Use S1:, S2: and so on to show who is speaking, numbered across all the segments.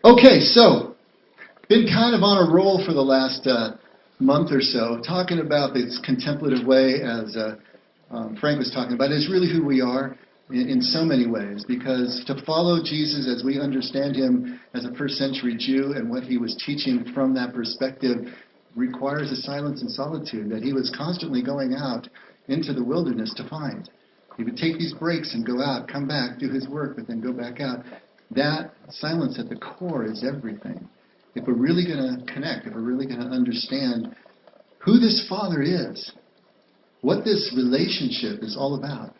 S1: Okay, so been kind of on a roll for the last month or so, talking about this contemplative way, as Frank was talking about, is really who we are in so many ways. Because to follow Jesus as we understand him as a first century Jew and what he was teaching from that perspective requires a silence and solitude that he was constantly going out into the wilderness to find. He would take these breaks and go out, come back, do his work, but then go back out. That silence at the core is everything. If we're really going to connect, if we're really going to understand who this Father is, what this relationship is all about,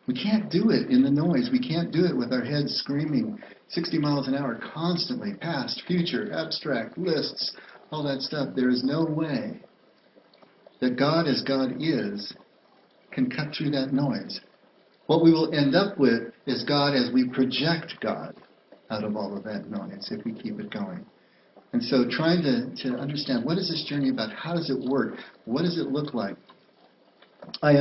S1: we can't do it in the noise. We can't do it with our heads screaming 60 miles an hour constantly, past, future, abstract, lists, all that stuff. There is no way that God as God is can cut through that noise. What we will end up with is God as we project God out of all of that noise if we keep it going. And so trying to understand, what is this journey about? How does it work? What does it look like? I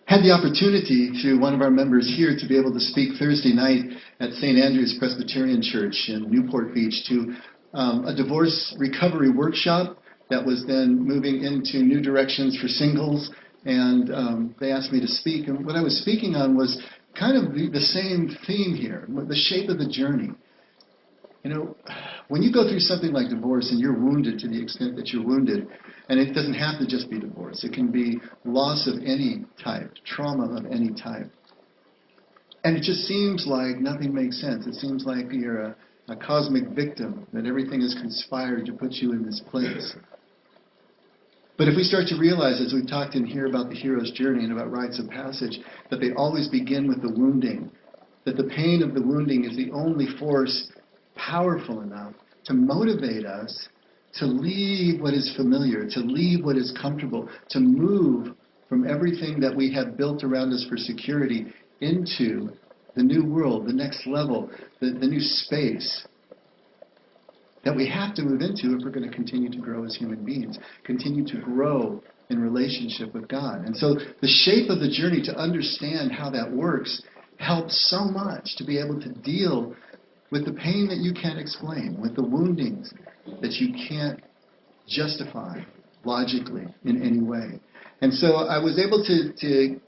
S1: had the opportunity through one of our members here to be able to speak Thursday night at St. Andrew's Presbyterian Church in Newport Beach to a divorce recovery workshop that was then moving into new directions for singles. And they asked me to speak. And what I was speaking on was kind of the same theme here, the shape of the journey. You know, when you go through something like divorce and you're wounded to the extent that you're wounded, and it doesn't have to just be divorce. It can be loss of any type, trauma of any type. And it just seems like nothing makes sense. It seems like you're a cosmic victim, that everything has conspired to put you in this place. But if we start to realize, as we've talked in here about the hero's journey and about rites of passage, that they always begin with the wounding, that the pain of the wounding is the only force powerful enough to motivate us to leave what is familiar, to leave what is comfortable, to move from everything that we have built around us for security into the new world, the next level, the new space that we have to move into if we're going to continue to grow as human beings, continue to grow in relationship with God. And so the shape of the journey, to understand how that works, helps so much to be able to deal with the pain that you can't explain, with the woundings that you can't justify logically in any way. And so I was able to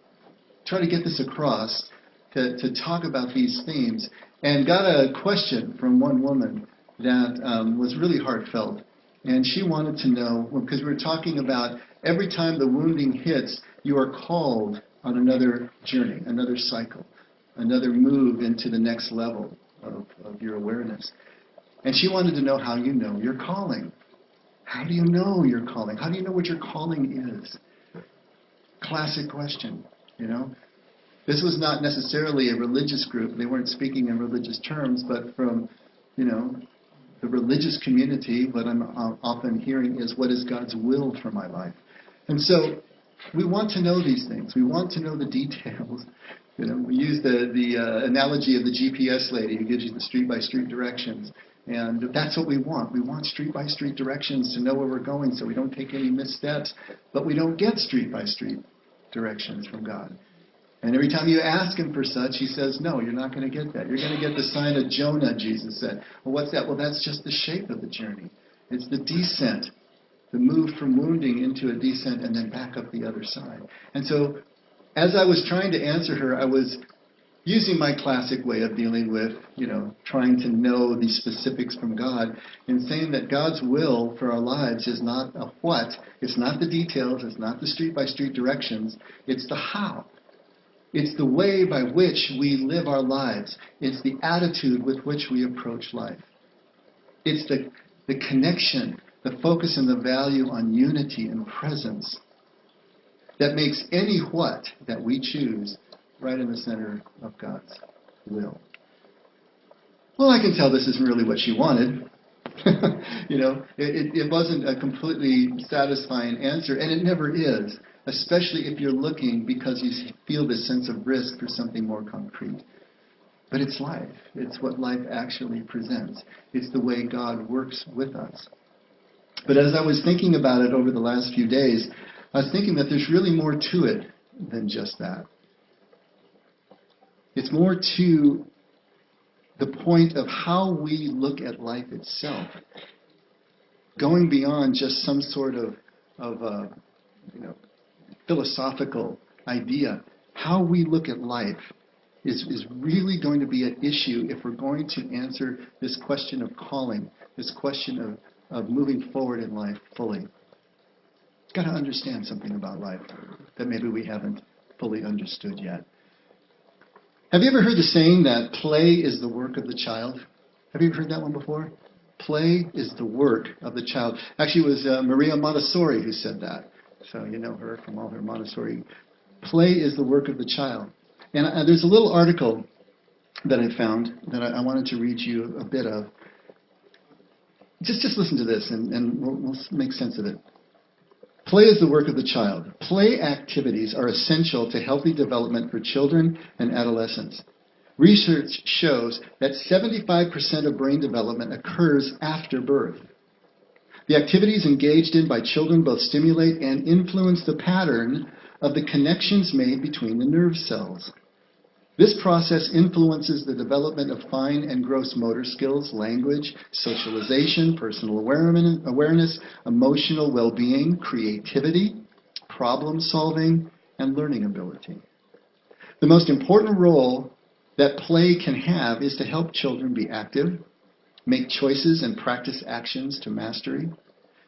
S1: try to get this across, to talk about these themes, and got a question from one woman that was really heartfelt. And she wanted to know, because we were talking about every time the wounding hits, you are called on another journey, another cycle, another move into the next level of your awareness. And she wanted to know how you know your calling. How do you know your calling? How do you know what your calling is? Classic question, you know. This was not necessarily a religious group. They weren't speaking in religious terms, but from, you know, the religious community, what I'm often hearing is, what is God's will for my life? And so we want to know these things. We want to know the details. You know, we use the analogy of the GPS lady who gives you the street-by-street directions. And that's what we want. We want street-by-street directions to know where we're going so we don't take any missteps. But we don't get street-by-street directions from God. And every time you ask him for such, he says, no, you're not going to get that. You're going to get the sign of Jonah, Jesus said. Well, what's that? Well, that's just the shape of the journey. It's the descent, the move from wounding into a descent and then back up the other side. And so as I was trying to answer her, I was using my classic way of dealing with, you know, trying to know the specifics from God, and saying that God's will for our lives is not a what, it's not the details, it's not the street-by-street directions, it's the how. It's the way by which we live our lives. It's the attitude with which we approach life. It's the connection, the focus and the value on unity and presence that makes any what that we choose right in the center of God's will. Well, I can tell this isn't really what she wanted. You know, it wasn't a completely satisfying answer, and it never is, especially if you're looking because you feel this sense of risk for something more concrete. But it's life. It's what life actually presents. It's the way God works with us. But as I was thinking about it over the last few days, I was thinking that there's really more to it than just that. It's more to the point of how we look at life itself, going beyond just some sort of you know, philosophical idea. How we look at life is really going to be an issue if we're going to answer this question of calling, this question of moving forward in life fully. We've got to understand something about life that maybe we haven't fully understood yet. Have you ever heard the saying that play is the work of the child? Have you ever heard that one before? Play is the work of the child. Actually, it was Maria Montessori who said that. So you know her from all her Montessori. Play is the work of the child. And there's a little article that I found that I wanted to read you a bit of. Just listen to this and we'll make sense of it. Play is the work of the child. Play activities are essential to healthy development for children and adolescents. Research shows that 75% of brain development occurs after birth. The activities engaged in by children both stimulate and influence the pattern of the connections made between the nerve cells. This process influences the development of fine and gross motor skills, language, socialization, personal awareness, emotional well-being, creativity, problem solving, and learning ability. The most important role that play can have is to help children be active, make choices and practice actions to mastery.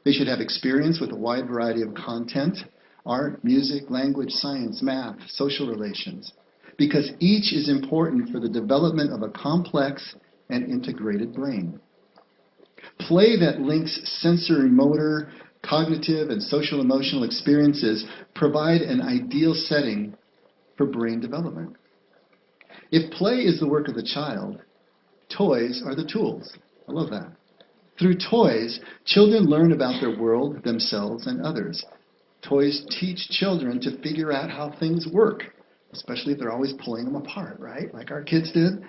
S1: They should have experience with a wide variety of content, art, music, language, science, math, social relations, because each is important for the development of a complex and integrated brain. Play that links sensory, motor, cognitive, and social emotional experiences provide an ideal setting for brain development. If play is the work of the child, toys are the tools. I love that. Through toys, children learn about their world, themselves, and others. Toys teach children to figure out how things work, especially if they're always pulling them apart, right? Like our kids did.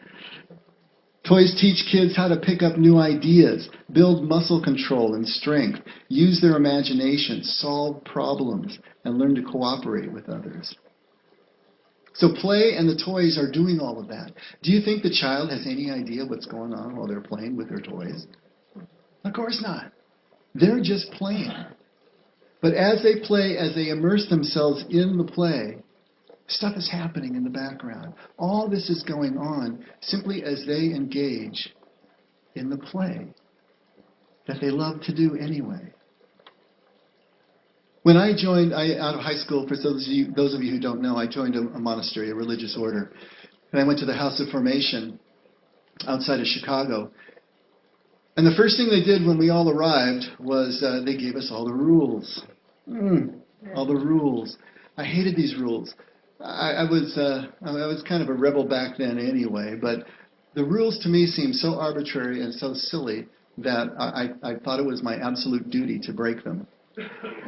S1: Toys teach kids how to pick up new ideas, build muscle control and strength, use their imagination, solve problems, and learn to cooperate with others. So play and the toys are doing all of that. Do you think the child has any idea what's going on while they're playing with their toys? Of course not. They're just playing. But as they play, as they immerse themselves in the play, stuff is happening in the background. All this is going on simply as they engage in the play that they love to do anyway. When I joined out of high school, for those of you who don't know, I joined a monastery, a religious order. And I went to the House of Formation outside of Chicago. And the first thing they did when we all arrived was they gave us all the rules. All the rules. I hated these rules. I was kind of a rebel back then anyway, but the rules to me seemed so arbitrary and so silly that I thought it was my absolute duty to break them,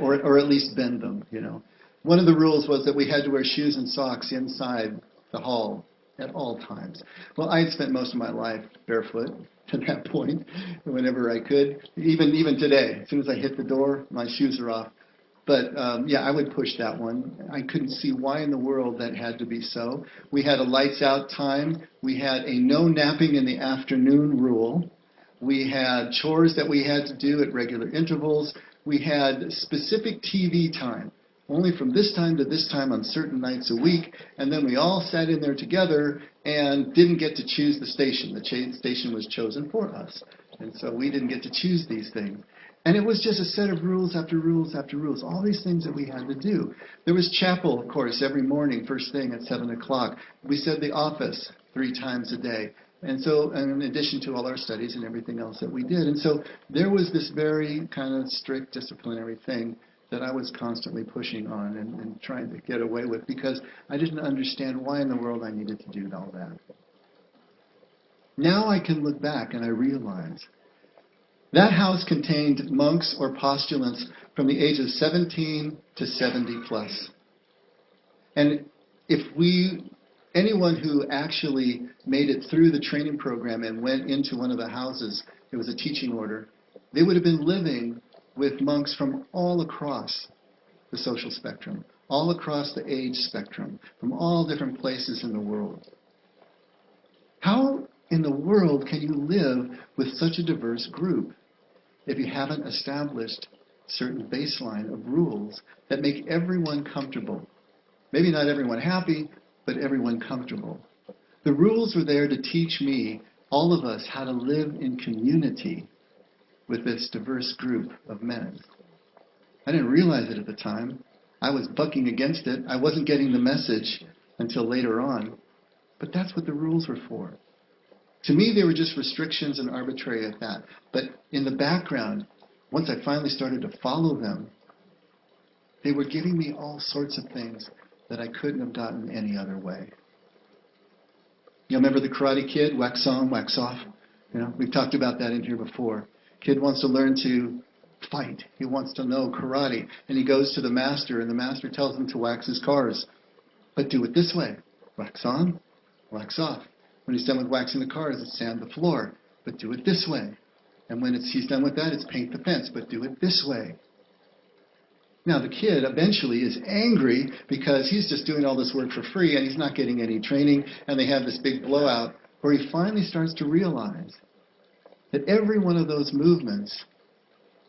S1: or at least bend them, you know. One of the rules was that we had to wear shoes and socks inside the hall at all times. Well, I had spent most of my life barefoot to that point, whenever I could. Even today, as soon as I hit the door, my shoes are off. But yeah, I would push that one. I couldn't see why in the world that had to be so. We had a lights out time. We had a no napping in the afternoon rule. We had chores that we had to do at regular intervals. We had specific TV time, only from this time to this time on certain nights a week. And then we all sat in there together and didn't get to choose the station. The station was chosen for us. And so we didn't get to choose these things. And it was just a set of rules after rules after rules, all these things that we had to do. There was chapel, of course, every morning, first thing at 7 o'clock. We said the office 3 times a day. And so, and in addition to all our studies and everything else that we did. And so there was this very kind of strict disciplinary thing that I was constantly pushing on and trying to get away with because I didn't understand why in the world I needed to do all that. Now I can look back and I realize that house contained monks or postulants from the age of 17 to 70 plus. And anyone who actually made it through the training program and went into one of the houses, it was a teaching order, they would have been living with monks from all across the social spectrum, all across the age spectrum, from all different places in the world. How in the world can you live with such a diverse group if you haven't established a certain baseline of rules that make everyone comfortable? Maybe not everyone happy, but everyone comfortable. The rules were there to teach me, all of us, how to live in community with this diverse group of men. I didn't realize it at the time. I was bucking against it. I wasn't getting the message until later on. But that's what the rules were for. To me, they were just restrictions and arbitrary at that. But in the background, once I finally started to follow them, they were giving me all sorts of things that I couldn't have gotten any other way. You remember the Karate Kid, wax on, wax off? We've talked about that in here before. Kid wants to learn to fight. He wants to know karate. And he goes to the master, and the master tells him to wax his cars. But do it this way. Wax on, wax off. When he's done with waxing the cars, it's sand the floor. But do it this way. And when he's done with that, it's paint the fence. But do it this way. Now the kid eventually is angry because he's just doing all this work for free and he's not getting any training. And they have this big blowout where he finally starts to realize that every one of those movements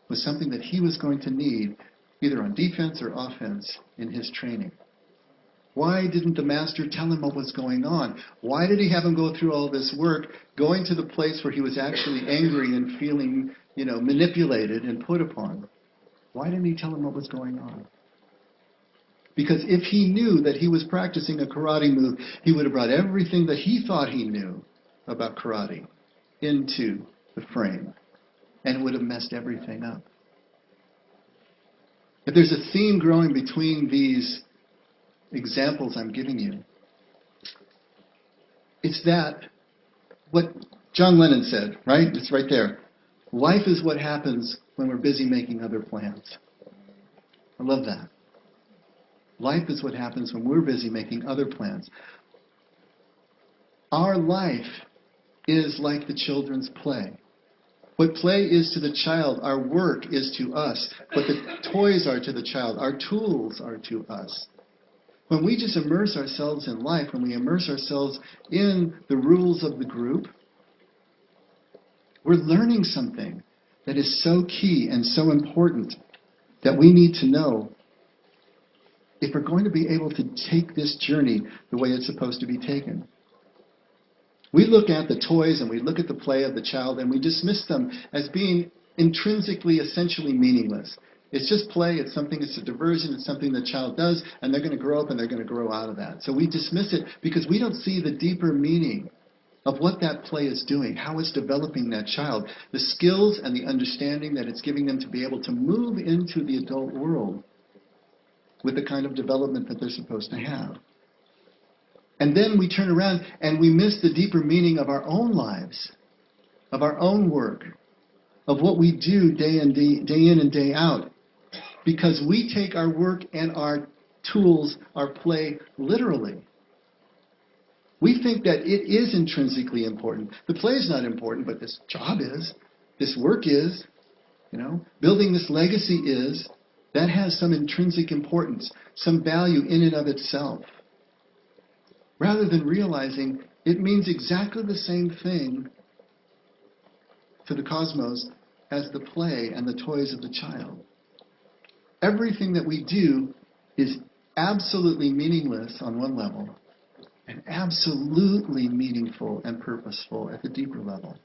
S1: was something that he was going to need either on defense or offense in his training. Why didn't the master tell him what was going on? Why did he have him go through all this work, going to the place where he was actually angry and feeling, manipulated and put upon? Why didn't he tell him what was going on? Because if he knew that he was practicing a karate move, he would have brought everything that he thought he knew about karate into the frame, and it would have messed everything up. If there's a theme growing between these examples I'm giving you, it's that what John Lennon said, right? It's right there. Life is what happens when we're busy making other plans. I love that. Life is what happens when we're busy making other plans. Our life is like the children's play. What play is to the child, our work is to us. What the toys are to the child, our tools are to us. When we just immerse ourselves in life, when we immerse ourselves in the rules of the group, we're learning something that is so key and so important that we need to know if we're going to be able to take this journey the way it's supposed to be taken. We look at the toys and we look at the play of the child and we dismiss them as being intrinsically, essentially meaningless. It's just play, it's a diversion, it's something the child does, and they're going to grow up and they're going to grow out of that. So we dismiss it because we don't see the deeper meaning of what that play is doing, how it's developing that child, the skills and the understanding that it's giving them to be able to move into the adult world with the kind of development that they're supposed to have. And then we turn around and we miss the deeper meaning of our own lives, of our own work, of what we do day in and day out. Because we take our work and our tools, our play, literally. We think that it is intrinsically important. The play is not important, but this job is. This work is. Building this legacy is. That has some intrinsic importance, some value in and of itself. Rather than realizing it means exactly the same thing to the cosmos as the play and the toys of the child. Everything that we do is absolutely meaningless on one level and absolutely meaningful and purposeful at the deeper level.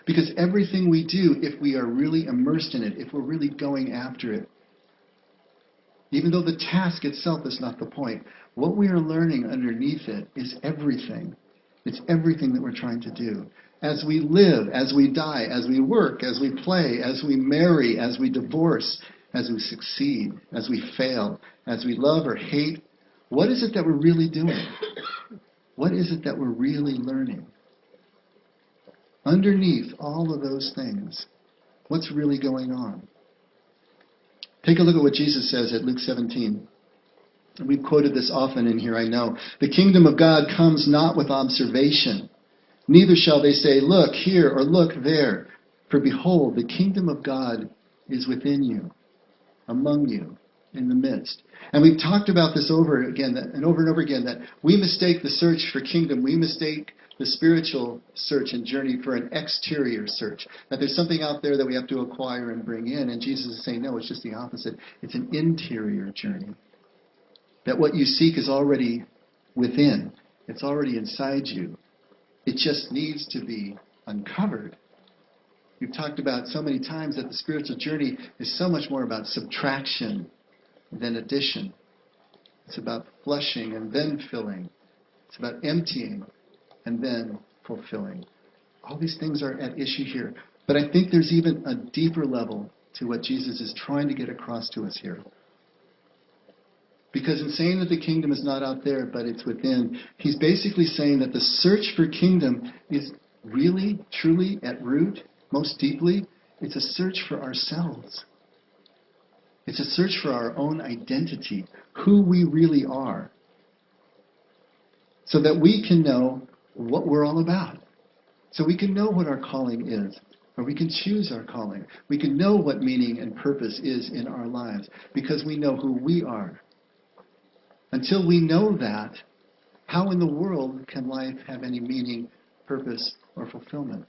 S1: Because everything we do, if we are really immersed in it, if we're really going after it, even though the task itself is not the point, what we are learning underneath it is everything. It's everything that we're trying to do. As we live, as we die, as we work, as we play, as we marry, as we divorce, as we succeed, as we fail, as we love or hate, what is it that we're really doing? What is it that we're really learning? Underneath all of those things, what's really going on? Take a look at what Jesus says at Luke 17. We've quoted this often in here, I know. The kingdom of God comes not with observation. Neither shall they say, look here or look there. For behold, the kingdom of God is within you, among you. in the midst. And we've talked about this over again and over again, that we mistake the search for kingdom, we mistake the spiritual search and journey for an exterior search. That there's something out there that we have to acquire and bring in. And Jesus is saying, no, it's just the opposite. It's an interior journey. That what you seek is already within. It's already inside you. It just needs to be uncovered. We've talked about so many times that the spiritual journey is so much more about subtraction than addition. It's about flushing and then filling. It's about emptying and then fulfilling. All these things are at issue here. But I think there's even a deeper level to what Jesus is trying to get across to us here. Because in saying that the kingdom is not out there, but it's within, he's basically saying that the search for kingdom is really, truly, at root, most deeply, it's a search for ourselves. It's a search for our own identity, who we really are, so that we can know what we're all about. So we can know what our calling is, or we can choose our calling. We can know what meaning and purpose is in our lives, because we know who we are. Until we know that, how in the world can life have any meaning, purpose, or fulfillment?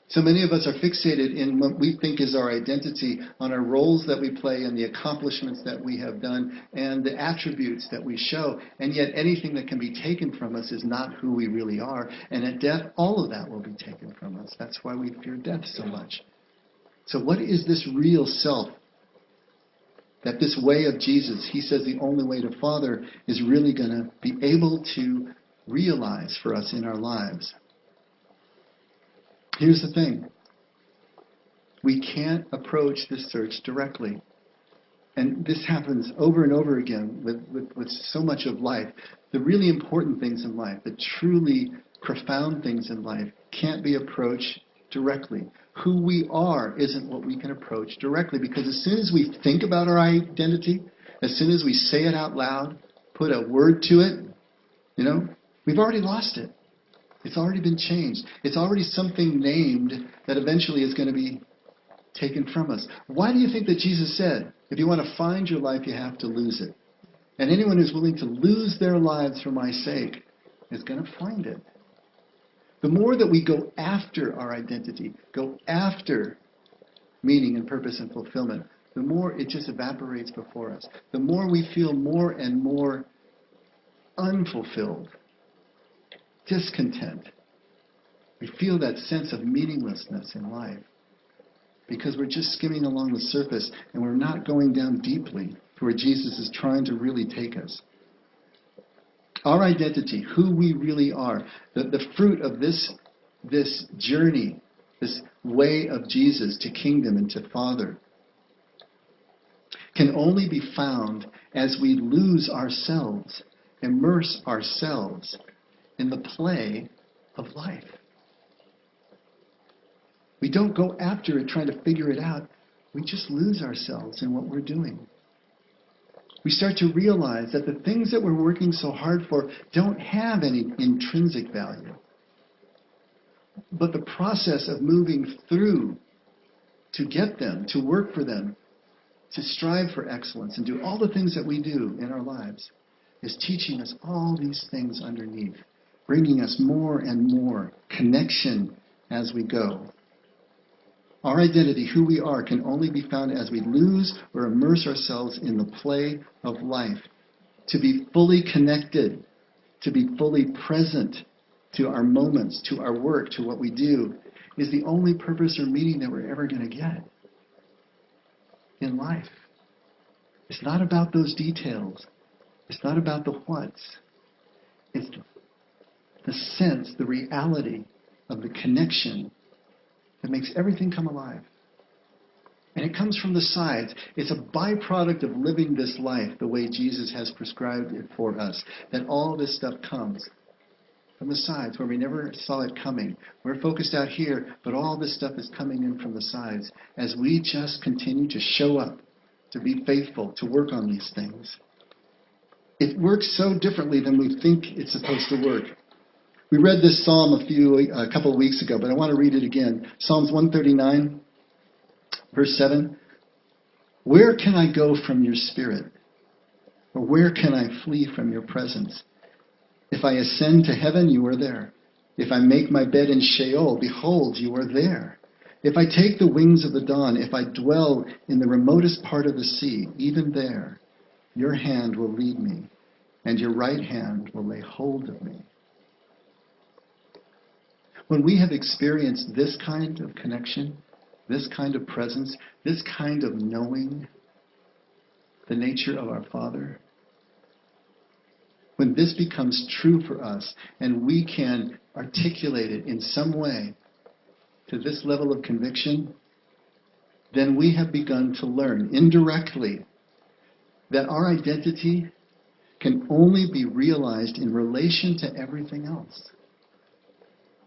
S1: So many of us are fixated in what we think is our identity, on our roles that we play and the accomplishments that we have done and the attributes that we show. And yet anything that can be taken from us is not who we really are. And at death, all of that will be taken from us. That's why we fear death so much. So what is this real self? That this way of Jesus, he says the only way to Father, is really going to be able to realize for us in our lives. Here's the thing. We can't approach this search directly. And this happens over and over again with so much of life. The really important things in life, the truly profound things in life, can't be approached directly. Who we are isn't what we can approach directly, because as soon as we think about our identity, as soon as we say it out loud, put a word to it, we've already lost it. It's already been changed. It's already something named that eventually is going to be taken from us. Why do you think that Jesus said, if you want to find your life, you have to lose it? And anyone who's willing to lose their lives for my sake is going to find it. The more that we go after our identity, go after meaning and purpose and fulfillment, the more it just evaporates before us. The more we feel more and more unfulfilled, discontent. We feel that sense of meaninglessness in life because we're just skimming along the surface and we're not going down deeply to where Jesus is trying to really take us. Our identity, who we really are, the fruit of this journey, this way of Jesus to kingdom and to Father, can only be found as we lose ourselves, immerse ourselves in the play of life. We don't go after it trying to figure it out. We just lose ourselves in what we're doing. We start to realize that the things that we're working so hard for don't have any intrinsic value. But the process of moving through to get them, to work for them, to strive for excellence and do all the things that we do in our lives is teaching us all these things underneath, bringing us more and more connection as we go. Our identity, who we are, can only be found as we lose or immerse ourselves in the play of life. To be fully connected, to be fully present to our moments, to our work, to what we do, is the only purpose or meaning that we're ever going to get in life. It's not about those details. It's not about the whats. It's the sense, the reality of the connection that makes everything come alive. And it comes from the sides. It's a byproduct of living this life the way Jesus has prescribed it for us. That all this stuff comes from the sides where we never saw it coming. We're focused out here, but all this stuff is coming in from the sides as we just continue to show up, to be faithful, to work on these things. It works so differently than we think it's supposed to work. We read this psalm a couple of weeks ago, but I want to read it again. Psalms 139, verse 7. Where can I go from your spirit? Or where can I flee from your presence? If I ascend to heaven, you are there. If I make my bed in Sheol, behold, you are there. If I take the wings of the dawn, if I dwell in the remotest part of the sea, even there, your hand will lead me, and your right hand will lay hold of me. When we have experienced this kind of connection, this kind of presence, this kind of knowing the nature of our Father, when this becomes true for us and we can articulate it in some way to this level of conviction, then we have begun to learn indirectly that our identity can only be realized in relation to everything else.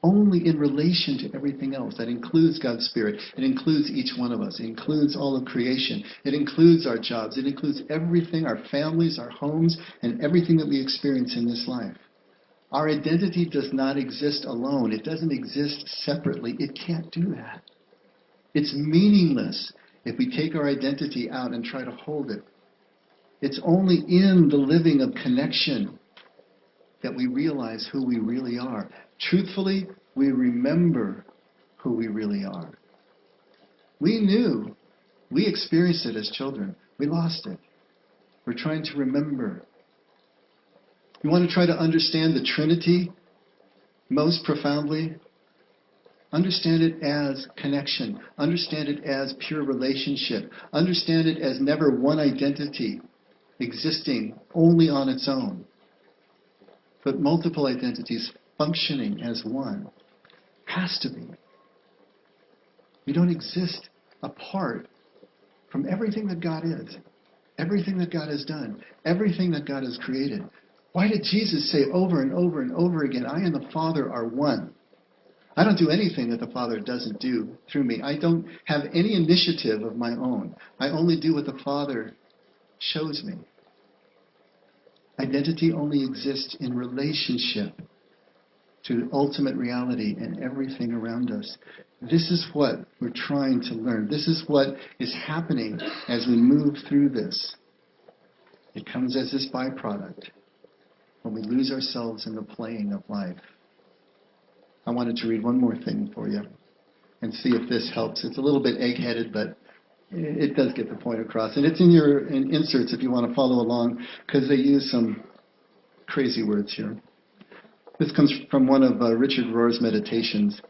S1: Only in relation to everything else. That includes God's Spirit. It includes each one of us. It includes all of creation. It includes our jobs. It includes everything, our families, our homes, and everything that we experience in this life. Our identity does not exist alone. It doesn't exist separately. It can't do that. It's meaningless if we take our identity out and try to hold it. It's only in the living of connection that we realize who we really are. Truthfully, we remember who we really are. We knew. We experienced it as children. We lost it. We're trying to remember. You want to try to understand the Trinity most profoundly? Understand it as connection. Understand it as pure relationship. Understand it as never one identity existing only on its own, but multiple identities functioning as one. Has to be. We don't exist apart from everything that God is, everything that God has done, everything that God has created. Why did Jesus say over and over and over again, I and the Father are one? I don't do anything that the Father doesn't do through me. I don't have any initiative of my own. I only do what the Father shows me. Identity only exists in relationship to ultimate reality and everything around us. This is what we're trying to learn. This is what is happening as we move through this. It comes as this byproduct when we lose ourselves in the playing of life. I wanted to read one more thing for you and see if this helps. It's a little bit egg-headed, but it does get the point across. And it's in your inserts if you want to follow along, because they use some crazy words here. This comes from one of Richard Rohr's meditations.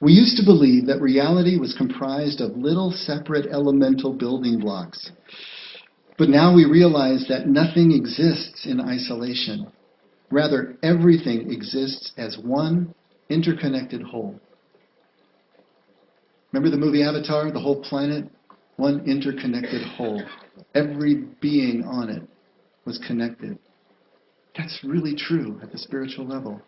S1: We used to believe that reality was comprised of little separate elemental building blocks. But now we realize that nothing exists in isolation. Rather, everything exists as one interconnected whole. Remember the movie Avatar, the whole planet? One interconnected whole. Every being on it was connected. That's really true at the spiritual level.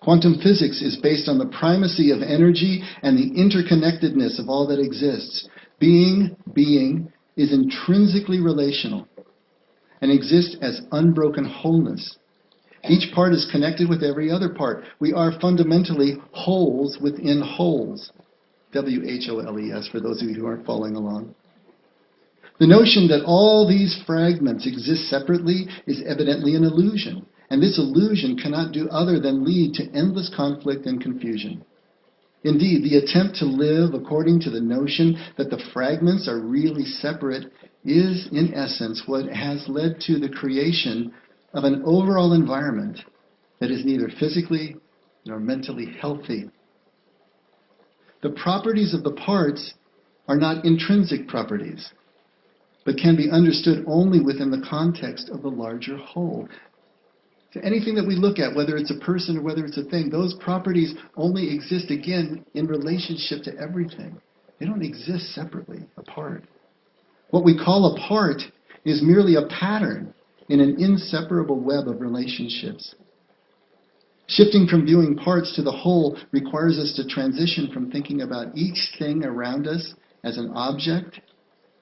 S1: Quantum physics is based on the primacy of energy and the interconnectedness of all that exists. Being is intrinsically relational and exists as unbroken wholeness. Each part is connected with every other part. We are fundamentally wholes within wholes. W-H-O-L-E-S, for those of you who aren't following along. The notion that all these fragments exist separately is evidently an illusion, and this illusion cannot do other than lead to endless conflict and confusion. Indeed, the attempt to live according to the notion that the fragments are really separate is, in essence, what has led to the creation of an overall environment that is neither physically nor mentally healthy. The properties of the parts are not intrinsic properties, but can be understood only within the context of the larger whole. So anything that we look at, whether it's a person or whether it's a thing, those properties only exist, again, in relationship to everything. They don't exist separately, apart. What we call a part is merely a pattern in an inseparable web of relationships. Shifting from viewing parts to the whole requires us to transition from thinking about each thing around us as an object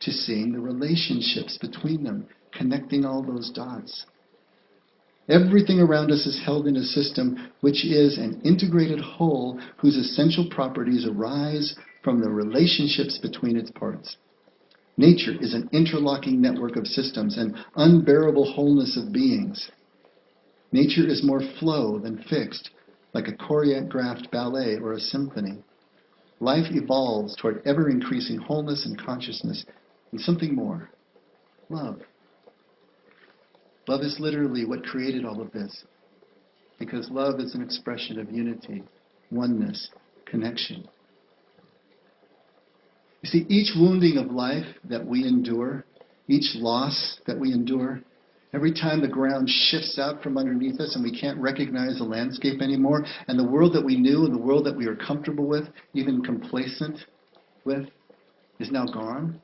S1: to seeing the relationships between them, connecting all those dots. Everything around us is held in a system which is an integrated whole whose essential properties arise from the relationships between its parts. Nature is an interlocking network of systems, an unbearable wholeness of beings. Nature is more flow than fixed, like a choreographed ballet or a symphony. Life evolves toward ever-increasing wholeness and consciousness, and something more, love. Love is literally what created all of this, because love is an expression of unity, oneness, connection. You see, each wounding of life that we endure, each loss that we endure, every time the ground shifts out from underneath us and we can't recognize the landscape anymore, and the world that we knew and the world that we were comfortable with, even complacent with, is now gone,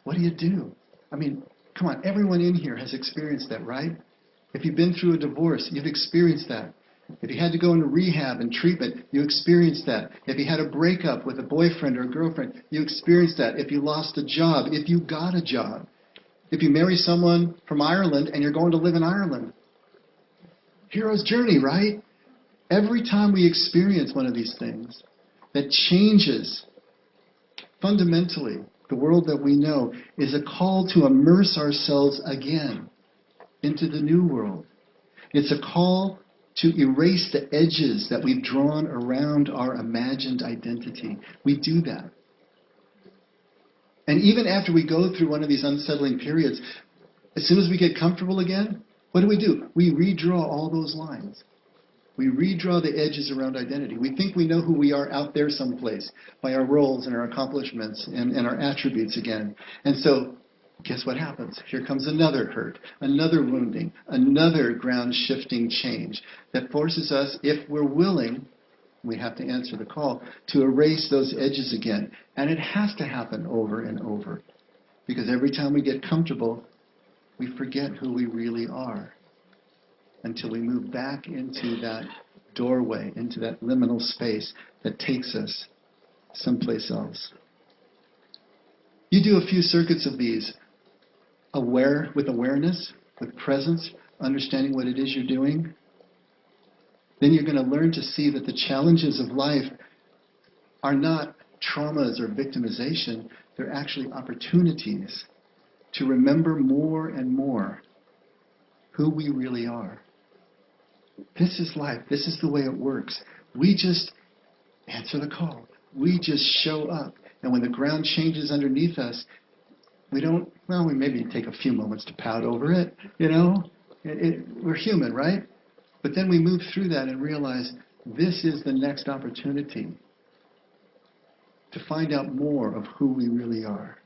S1: what do? I mean, come on, everyone in here has experienced that, right? If you've been through a divorce, you've experienced that. If you had to go into rehab and treatment, you experienced that. If you had a breakup with a boyfriend or a girlfriend, you experienced that. If you lost a job, if you got a job. If you marry someone from Ireland and you're going to live in Ireland. Hero's journey, right? Every time we experience one of these things that changes fundamentally the world that we know, is a call to immerse ourselves again into the new world. It's a call to erase the edges that we've drawn around our imagined identity. We do that. And even after we go through one of these unsettling periods, as soon as we get comfortable again, what do? We redraw all those lines. We redraw the edges around identity. We think we know who we are out there someplace by our roles and our accomplishments and our attributes again. And so, guess what happens? Here comes another hurt, another wounding, another ground-shifting change that forces us, if we're willing, we have to answer the call, to erase those edges again. And it has to happen over and over. Because every time we get comfortable, we forget who we really are. Until we move back into that doorway, into that liminal space that takes us someplace else. You do a few circuits of these, with awareness, with presence, understanding what it is you're doing. Then you're going to learn to see that the challenges of life are not traumas or victimization. They're actually opportunities to remember more and more who we really are. This is life. This is the way it works. We just answer the call. We just show up. And when the ground changes underneath us, we maybe take a few moments to pout over it, we're human, right? But then we move through that and realize this is the next opportunity to find out more of who we really are.